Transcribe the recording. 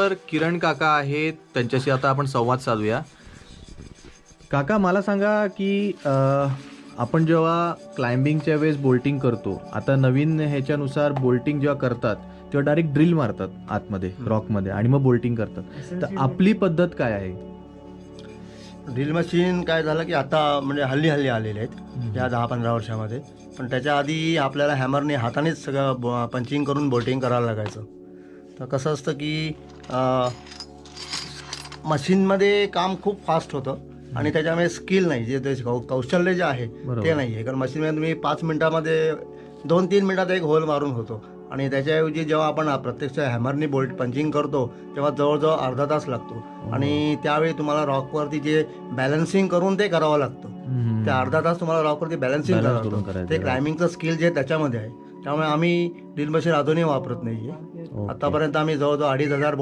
आपल्याबरोबर किरण काका आहेत, त्यांच्याशी आता आपण संवाद साधूया. काका मला सांगा की आपण जेव्हा क्लाइम्बिंगच्या वेळेस बोल्टिंग करतो, आता नवीन ह्याच्यानुसार बोल्टिंग जेव्हा करतात तेव्हा डायरेक्ट ड्रिल मारतात आतमध्ये रॉकमध्ये आणि मग बोल्टिंग करतात. तर आपली पद्धत काय आहे? ड्रिल मशीन काय झालं की आता म्हणजे हल्ली आलेले आहेत या 10-15 वर्षामध्ये. पण त्याच्या आधी आपल्याला हॅमरने हातानेच सगळं पंचिंग करून बोटिंग करायला लागायचं. तर कसं असतं की मशीनमध्ये काम खूप फास्ट होतं आणि त्याच्यामुळे स्किल नाही, जे कौशल्य जे आहे ते नाही आहे. कारण मशीनमध्ये तुम्ही 5 मिनिटामध्ये 2-3 मिनिटात एक होल मारून होतो आणि त्याच्याऐवजी जेव्हा आपण प्रत्यक्ष हॅमरनी बोल्ट पंचिंग करतो तेव्हा जवळजवळ अर्धा तास लागतो आणि त्यावेळी तुम्हाला रॉकवरती जे बॅलन्सिंग करून ते करावं लागतं. ते अर्धा तास तुम्हाला रॉकवरती बॅलन्सिंग करावं लागतं. ते क्लाइम्बिंगचं स्किल जे त्याच्यामध्ये आहे. त्यामुळे आम्ही ड्रिल मशीन अजूनही वापरत नाहीये. आतापर्यंत आम्ही जवळजवळ 2,500